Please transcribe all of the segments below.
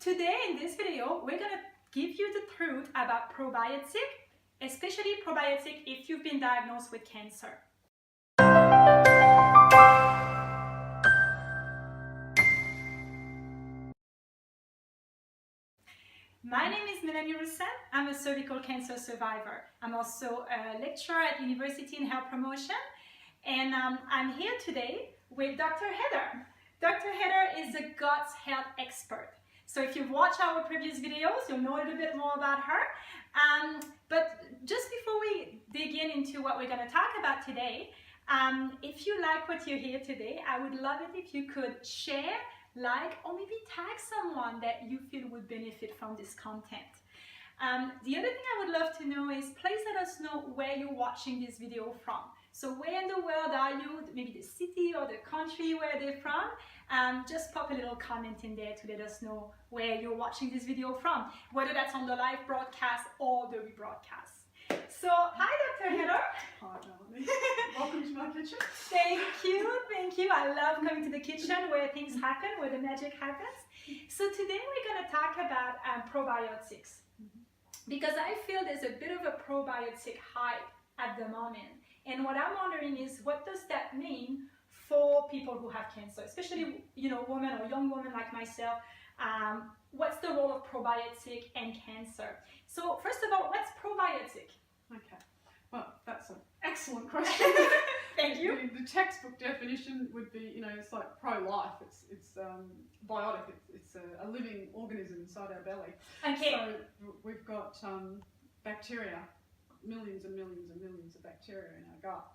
Today in this video, we're going to give you the truth about probiotics, especially probiotics if you've been diagnosed with cancer. My name is Melanie Roussin. I'm a cervical cancer survivor. I'm also a lecturer at University in Health Promotion, and I'm here today with Dr. Heather. Dr. Heather is a gut health expert. So if you've watched our previous videos, you'll know a little bit more about her. But just before we dig into what we're going to talk about today, if you like what you hear today, I would love it if you could share, like, or maybe tag someone that you feel would benefit from this content. The other thing I would love to know is, please let us know where you're watching this video from. So where in the world are you? Maybe the city or the country where they're from. Just pop a little comment in there to let us know where you're watching this video from, whether that's on the live broadcast or the rebroadcast. So, hi Dr. Heather. Hi Melanie. Welcome to my kitchen. Thank you, thank you. I love coming to the kitchen where things happen, where the magic happens. So today we're going to talk about probiotics. Because I feel there's a bit of a probiotic hype at the moment. And what I'm wondering is, what does that mean for people who have cancer, especially, you know, women or young women like myself? What's the role of probiotic and cancer? So first of all, what's probiotic? Okay, well, that's an excellent question. Thank you. The textbook definition would be, you know, it's like pro-life. It's biotic. It's a living organism inside our belly. Okay. So we've got bacteria, millions and millions and millions of bacteria in our gut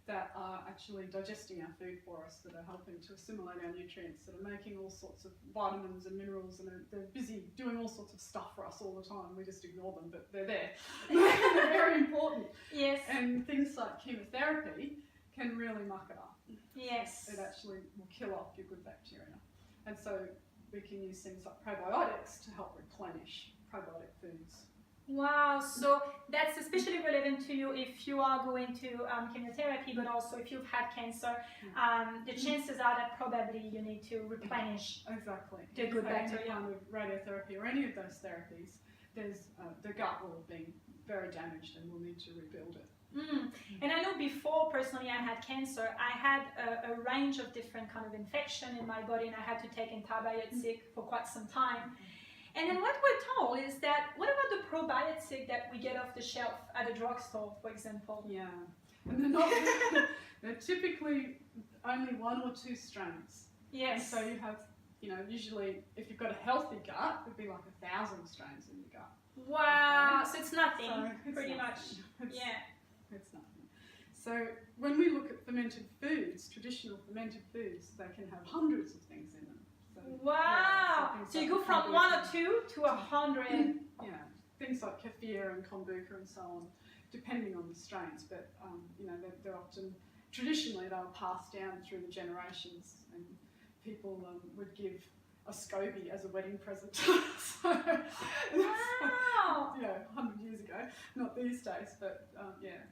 that are actually digesting our food for us, that are helping to assimilate our nutrients, that are making all sorts of vitamins and minerals, and they're busy doing all sorts of stuff for us all the time. We just ignore them, but they're there. They're very important. Yes. And things like chemotherapy can really muck it up. Yes. It actually will kill off your good bacteria. And so we can use things like probiotics to help replenish probiotic foods. Wow, so that's especially relevant to you if you are going to chemotherapy, but also if you've had cancer. The chances are that probably you need to replenish the good bacteria. Kind of radiotherapy or any of those therapies, there's the gut will have been very damaged and we'll need to rebuild it. And I know before personally I had cancer, I had a range of different kind of infection in my body, and I had to take antibiotics for quite some time. And then what we're told is that, what about the probiotic that we get off the shelf at a drugstore, for example? Yeah, and they're not, they're typically only 1 or 2 strains. Yes. And so you have, you know, usually if you've got a healthy gut, it'd be like 1,000 strains in your gut. Wow, okay. So it's nothing, so it's pretty nothing. much. Yeah. It's nothing. So when we look at fermented foods, traditional fermented foods, they can have hundreds of things in them. So, wow! Yeah, so you go from 1 or 2 to 100. Yeah, things like kefir and kombucha and so on, depending on the strains. But you know, they're often, traditionally, they were passed down through the generations, and people would give a SCOBY as a wedding present. So, wow! You know, 100 years ago, not these days, but yeah,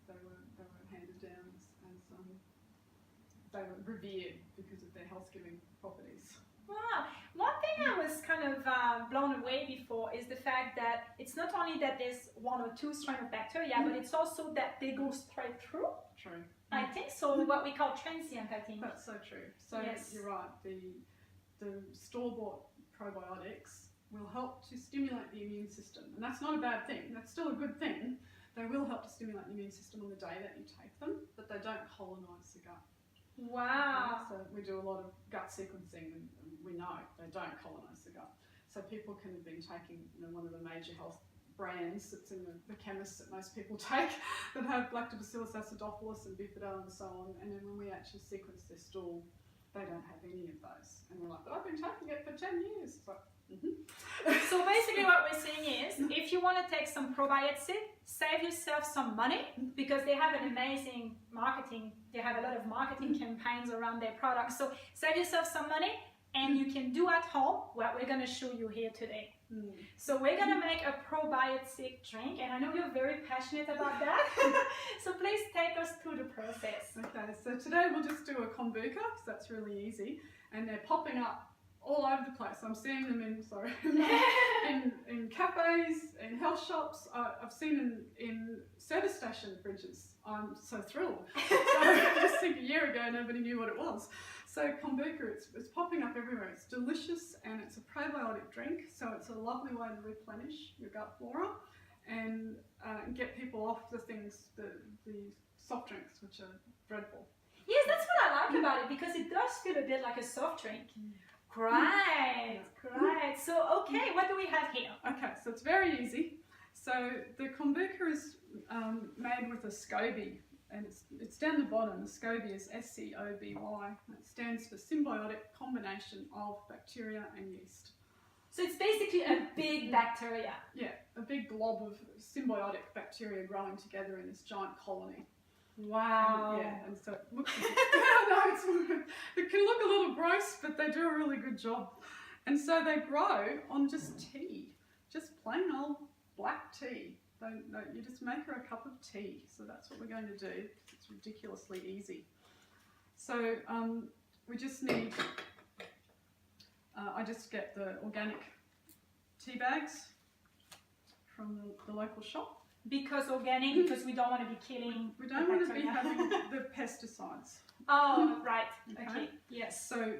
they were handed down as they were revered because of their health-giving properties. Wow. One thing I was kind of blown away before is the fact that it's not only that there's 1 or 2 strains of bacteria, but it's also that they go straight through. True. I think so. What we call transient, I think. That's so true. So yes. You're right. The store-bought probiotics will help to stimulate the immune system, and that's not a bad thing. That's still a good thing. They will help to stimulate the immune system on the day that you take them, but they don't colonise the gut. Wow. So we do a lot of gut sequencing, and we know they don't colonise the gut. So people can have been taking, you know, one of the major health brands that's in the chemists that most people take, that have Lactobacillus acidophilus and Bifidobacter and so on, and then when we actually sequence their stool, they don't have any of those. And we're like, but I've been taking it for 10 years. It's like, So basically what we're saying is, if you want to take some probiotics, save yourself some money, because they have an amazing marketing, they have a lot of marketing campaigns around their products. So save yourself some money, and you can do at home what we're going to show you here today. So we're going to make a probiotic drink, and I know you're very passionate about that. So please take us through the process. Okay, so today we'll just do a kombucha, because that's really easy, and they're popping up all over the place. I'm seeing them in cafes, in health shops. I've seen in service station fridges. I'm so thrilled. So I just think a year ago nobody knew what it was. So kombucha, it's popping up everywhere. It's delicious and it's a probiotic drink. So it's a lovely way to replenish your gut flora and get people off the soft drinks, which are dreadful. Yes, that's what I like about it, because it does feel a bit like a soft drink. Great, great. So, okay, what do we have here? Okay, so it's very easy. So the kombucha is made with a SCOBY, and it's down the bottom. The SCOBY is SCOBY, and it stands for symbiotic combination of bacteria and yeast. So it's basically a big bacteria. Yeah, a big glob of symbiotic bacteria growing together in this giant colony. Wow. And so it looks it can look a little gross, but they do a really good job. And so they grow on just tea, just plain old black tea. You just make her a cup of tea. So that's what we're going to do. It's ridiculously easy. So we just need, I just get the organic tea bags from the local shop. Because organic, because we don't want to be killing. We don't want to be having the pesticides. Oh, right. Okay. Yes. So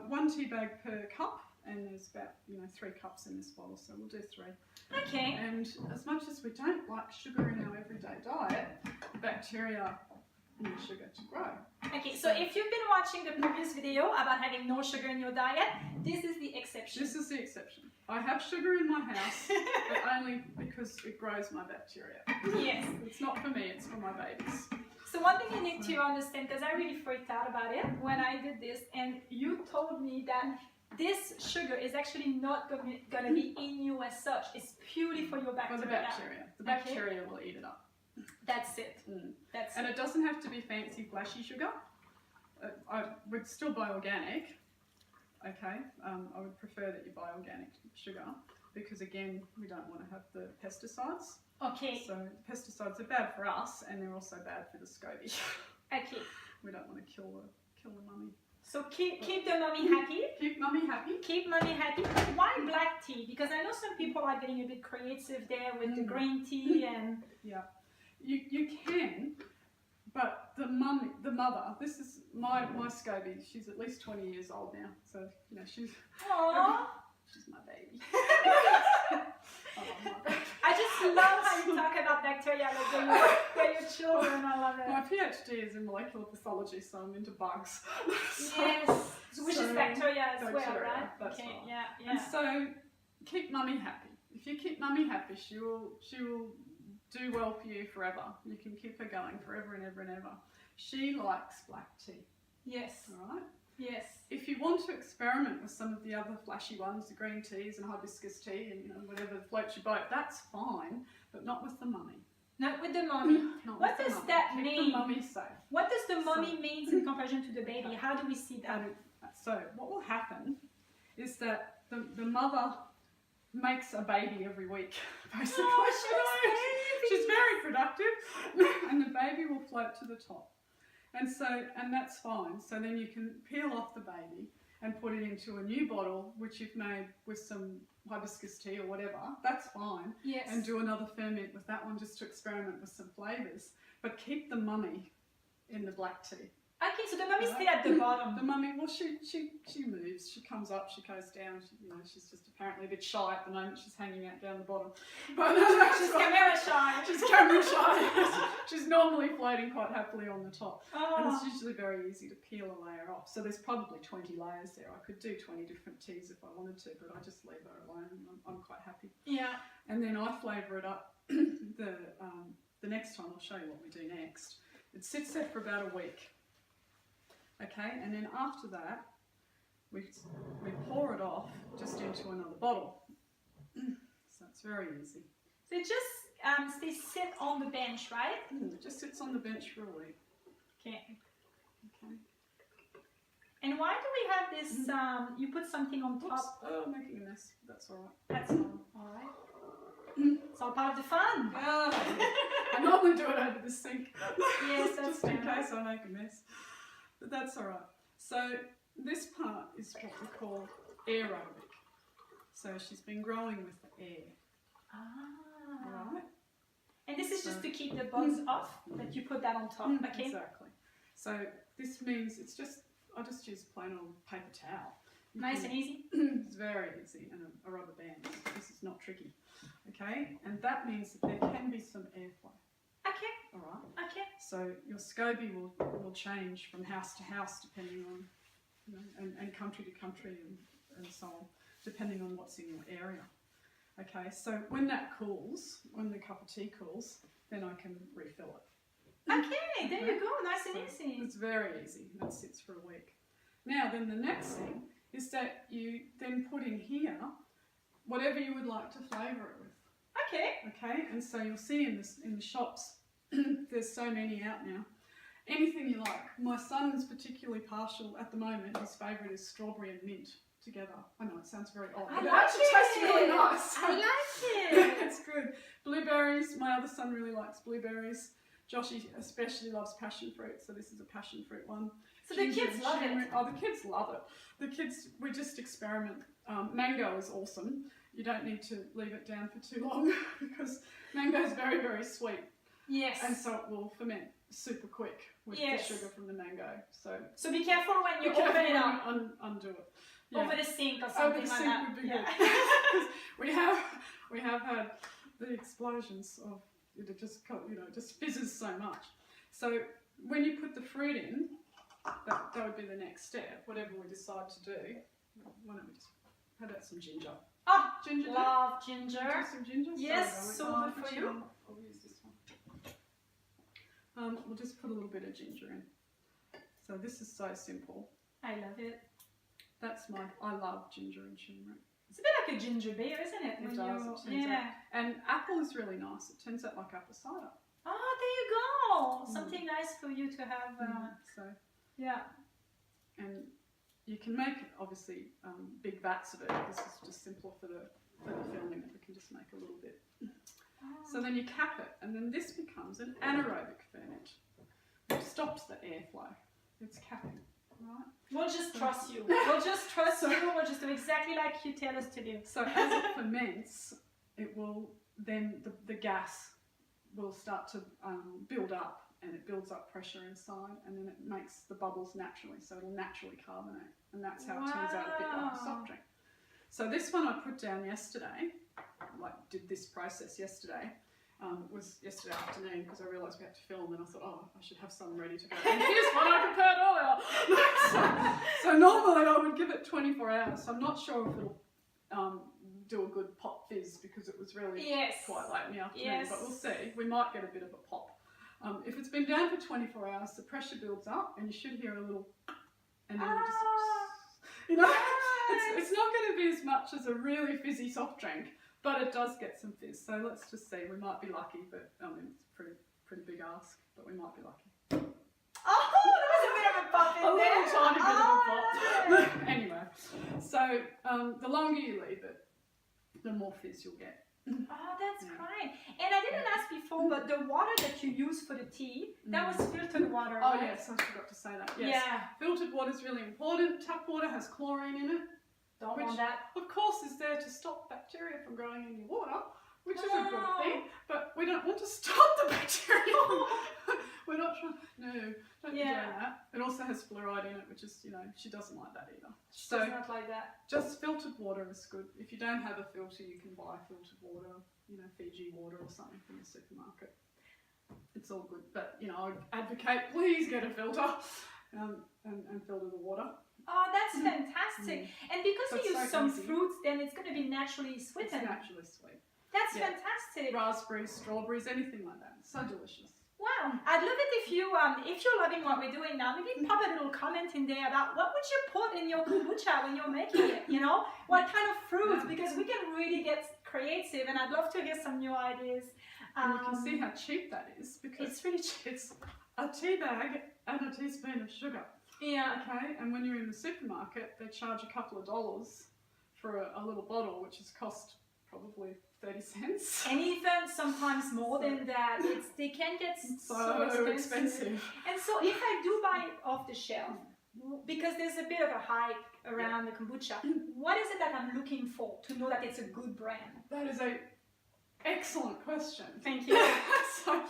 1 tea bag per cup, and there's about 3 cups in this bottle, so we'll do 3. Okay. And as much as we don't like sugar in our everyday diet, the bacteria need sugar to grow. Okay, so if you've been watching the previous video about having no sugar in your diet, this is the exception. This is the exception. I have sugar in my house, but only because it grows my bacteria. Yes. It's not for me, it's for my babies. So one thing you need to understand, because I really freaked out about it when I did this, and you told me that this sugar is actually not going to be in you as such. It's purely for your bacteria. For the bacteria. The bacteria will eat it up. That's it. And it doesn't have to be fancy, flashy sugar. I would still buy organic. Okay, I would prefer that you buy organic sugar because, again, we don't want to have the pesticides. Okay. So pesticides are bad for us, and they're also bad for the SCOBY. Okay. We don't want to kill the mummy. So keep the mummy happy. Keep mummy happy. Keep mummy happy. Why black tea? Because I know some people are getting a bit creative there with the green tea and. Yeah, you can. But the mother, this is my SCOBY, she's at least 20 years old now, so she's my baby. I just love how you talk about bacteria like they're your children. I love it. My PhD is in molecular pathology, so I'm into bugs. Yes, which is bacteria as well, right? That's okay, right. Yeah. And so keep mummy happy. If you keep mummy happy, she will do well for you forever. You can keep her going forever and ever and ever. She likes black tea. Yes. All right? Yes. If you want to experiment with some of the other flashy ones, the green teas and hibiscus tea and whatever floats your boat, that's fine, but not with the mummy. Not with the mummy. What does that mean? Keep the mummy safe. What does the mummy mean in comparison to the baby? How do we see that? So what will happen is that the mother makes a baby every week, basically. Oh, she's very productive, and the baby will float to the top. And that's fine. So then you can peel off the baby and put it into a new bottle, which you've made with some hibiscus tea or whatever. That's fine. Yes. And do another ferment with that one just to experiment with some flavours. But keep the mummy in the black tea. Okay, so the mummy stay at the bottom. The mummy, well, she moves. She comes up, she goes down. She's just apparently a bit shy at the moment. She's hanging out down the bottom. But she's camera shy. She's camera shy. She's normally floating quite happily on the top. Oh. And it's usually very easy to peel a layer off. So there's probably 20 layers there. I could do 20 different teas if I wanted to, but I just leave her alone. I'm quite happy. Yeah. And then I flavour it up. The next time I'll show you what we do next. It sits there for about a week. Okay, and then after that, we pour it off just into another bottle. So it's very easy. So it just they sit on the bench, right? It just sits on the bench for a week. Okay. Okay. And why do we have this? You put something on top. Oops. Oh, I'm making a mess. That's all right. That's all right. It's all part of the fun. I normally do it over the sink. Yes, that's just in case I make a mess. But that's all right. So this part is what we call aerobic. So she's been growing with the air. Ah. Right? And this is just to keep the bugs off, that you put that on top, okay? Exactly. So this means it's just, I just use plain old paper towel. Nice and easy. It's very easy, and a rubber band. This is not tricky. Okay? And that means that there can be some airflow. Okay. All right? Okay. So your SCOBY will change from house to house depending on, you know, and country to country and so on, depending on what's in your area. Okay, so when that cools, when the cup of tea cools, then I can refill it. Okay, there you go, nice and easy. It's very easy, and it sits for a week. Now then the next thing is that you then put in here whatever you would like to flavour it with. Okay. Okay, and so you'll see in the shops, there's so many out now. Anything you like. My son is particularly partial at the moment. His favourite is strawberry and mint together. I know it sounds very odd, but it actually tastes really nice. I like it. It's good. Blueberries. My other son really likes blueberries. Joshy especially loves passion fruit, so this is a passion fruit one. So the kids love it. Oh, the kids love it. The kids, we just experiment. Mango is awesome. You don't need to leave it down for too long because mango is very, very sweet. Yes. And so it will ferment super quick with the sugar from the mango. So be careful when you open it up. Undo it. Yeah. Over the sink or something like that. Would be good. we have had the explosions of it just just fizzes so much. So when you put the fruit in, that would be the next step. Whatever we decide to do. Why don't we just how about some ginger? Oh, ginger. Love ginger. Do some ginger. Yes, so good for you. I'll use this one. We'll just put a little bit of ginger in. So this is so simple. I love it. I love ginger and turmeric. It's a bit like a ginger beer, isn't it? It does. And apple is really nice. It turns out like apple cider. Oh, there you go. Something nice for you to have. Yeah. And you can make obviously big vats of it. This is just simpler for the filming. We can just make a little bit. So then you cap it, and then this becomes an anaerobic ferment, which stops the airflow. It's capping. Right. We'll just trust you. We'll just trust you. We'll just do exactly like you tell us to do. So as it ferments, it will then the gas will start to build up, and it builds up pressure inside, and then it makes the bubbles naturally. So it'll naturally carbonate, and that's how it turns out a bit like a soft drink. So this one I put down yesterday. Did this process yesterday. Was yesterday afternoon because I realised we had to film, and I thought, oh, I should have some ready to go. And here's what I prepared earlier. so normally I would give it 24 hours. So I'm not sure if it'll do a good pop fizz because it was really quite late in the afternoon. But we'll see. We might get a bit of a pop. If it's been down for 24 hours, the pressure builds up, and you should hear a little, and then it's not going to be as much as a really fizzy soft drink. But it does get some fizz, so let's just see. We might be lucky, but I mean, it's a pretty big ask, but we might be lucky. Oh, there was a bit of a pop in there. A little tiny bit of a pop. Anyway, so the longer you leave it, the more fizz you'll get. Oh, that's great. And I didn't ask before, but the water that you use for the tea, that was filtered water, Oh, right? yes, I forgot to say that. Yes. Yeah. Filtered water is really important. Tap water has chlorine in it. Don't want that. Of course, is there to stop bacteria from growing in your water, which is a good thing, but we don't want to stop the bacteria. We're not trying. No, don't be doing that. It also has fluoride in it, which is, she doesn't like that either. She does not like that. Just filtered water is good. If you don't have a filter, you can buy filtered water, Fiji water or something from the supermarket. It's all good, but I advocate please get a filter and filter the water. Oh, that's fantastic. And because you use some fruits, then it's going to be naturally sweetened. It's naturally sweet. That's fantastic. Raspberries, strawberries, anything like that. It's so delicious. Wow. I'd love it if you're loving what we're doing now, maybe pop a little comment in there about what would you put in your kombucha when you're making it, What kind of fruits, because we can really get creative, and I'd love to hear some new ideas. And you can see how cheap that is, because it's really cheap. It's a tea bag and a teaspoon of sugar. Yeah. Okay, and when you're in the supermarket, they charge a couple of dollars for a little bottle, which has cost probably 30 cents. And even sometimes more than that. They can get so expensive. And so if I do buy it off the shelf, because there's a bit of a hype around the kombucha. What is it that I'm looking for to know that it's a good brand? That is an excellent question. Thank you. So,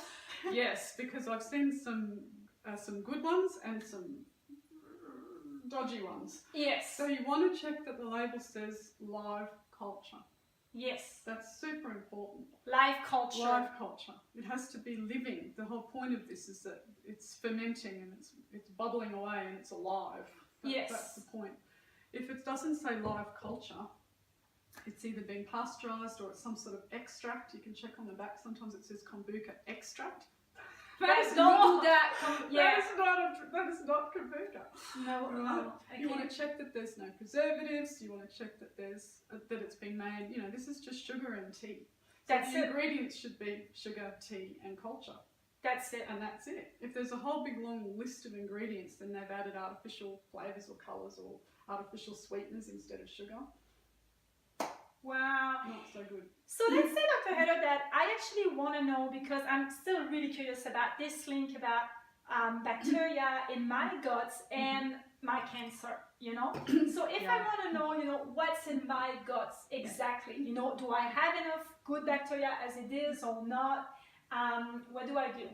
yes, because I've seen some good ones and some dodgy ones. Yes. So you want to check that the label says live culture. Yes. That's super important. Live culture. Live culture. It has to be living. The whole point of this is that it's fermenting and it's bubbling away and it's alive. Yes. That's the point. If it doesn't say live culture, it's either been pasteurized or it's some sort of extract. You can check on the back. Sometimes it says kombucha extract. Don't do that. That is not kombucha. No, no. Okay. You want to check that there's no preservatives. You want to check that that it's been made. You know, this is just sugar and tea. So That's the it. ingredients should be sugar, tea, and culture. That's it. And that's it. If there's a whole big long list of ingredients, then they've added artificial flavours or colours or artificial sweeteners instead of sugar. Wow. Not so good. So let's say, Dr. Heather, that I actually want to know, because I'm still really curious about this link about bacteria in my guts and my cancer, you know? So if I want to know, you know, what's in my guts exactly, you know, do I have enough good bacteria as it is or not? What do I do?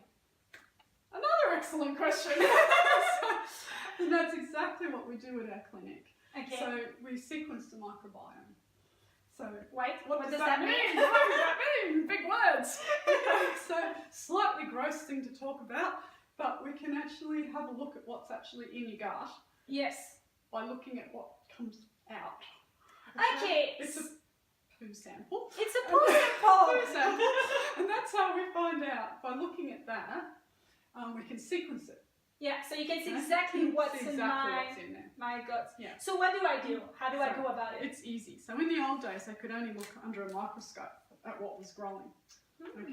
Another excellent question. And that's exactly what we do at our clinic. Okay. So we sequence the microbiome. So Wait, what does that that mean? What does that mean? Big words. So slightly gross thing to talk about, but we can actually have a look at what's actually in your gut Yes. by looking at what comes out. Okay. It's a poo sample. It's a poo sample. Poo sample. And that's how we find out. By looking at that, we can sequence it. Yeah, so you can see exactly what's in what's in there. my guts. Yeah. So what do I do? How do I go about it? It's easy. So in the old days, they could only look under a microscope at what was growing. Okay.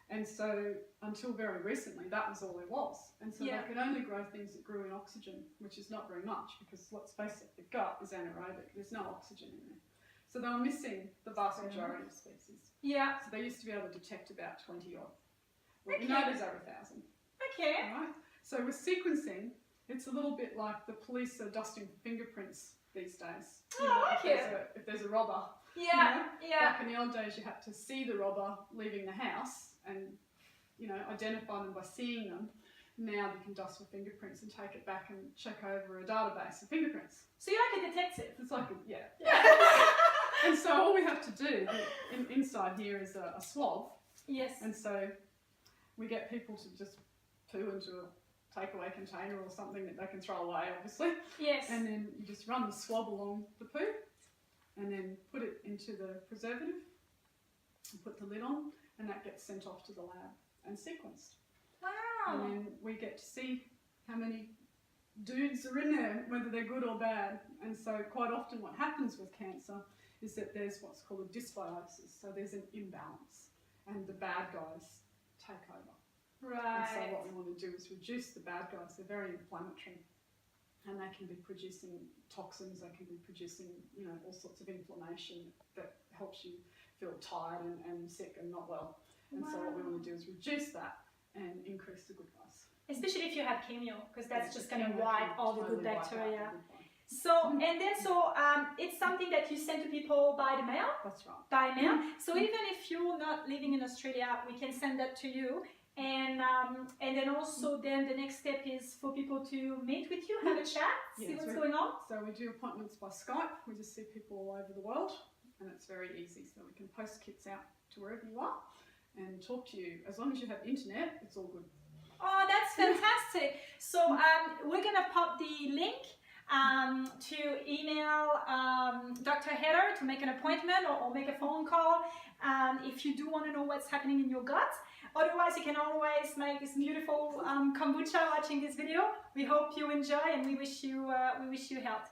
And so until very recently, that was all there was. And so they could only grow things that grew in oxygen, which is not very much because let's face it, the gut is anaerobic. There's no oxygen in there. So they were missing the vast majority of species. Yeah. So they used to be able to detect about 20 odd. Well, we know there's over 1,000. Okay. All right. So with sequencing, it's a little bit like the police are dusting fingerprints these days. Oh, I like it. If there's a robber. Yeah, yeah. Back in the old days, you had to see the robber leaving the house and, you know, identify them by seeing them. Now you can dust for fingerprints and take it back and check over a database of fingerprints. So you're like a detective. It's like, And so all we have to do inside here is a swab. Yes. And so we get people to just poo into a takeaway container or something that they can throw away, obviously. Yes. And then you just run the swab along the poo and then put it into the preservative and put the lid on, and that gets sent off to the lab and sequenced. Wow. And then we get to see how many dudes are in there, whether they're good or bad. And so quite often what happens with cancer is that there's what's called a dysbiosis. So there's an imbalance and the bad guys take over. Right. And so what we want to do is reduce the bad guys. They're very inflammatory and they can be producing toxins, they can be producing, you know, all sorts of inflammation that helps you feel tired and sick and not well. And so what we want to do is reduce that and increase the good guys. Especially if you have chemo, because that's just going to Chemo wipe can all the good totally wipe out bacteria. the good ones. So, and then it's something that you send to people by the mail? That's right. By mail. So even if you're not living in Australia, we can send that to you. And then also then the next step is for people to meet with you, have a chat, see what's going on. So we do appointments by Skype. We just see people all over the world and it's very easy. So we can post kits out to wherever you are and talk to you. As long as you have internet, it's all good. Oh, that's fantastic. So we're going to pop the link to email Dr. Heather to make an appointment or make a phone call if you do want to know what's happening in your gut. Otherwise, you can always make this beautiful kombucha watching this video. We hope you enjoy and we wish you health.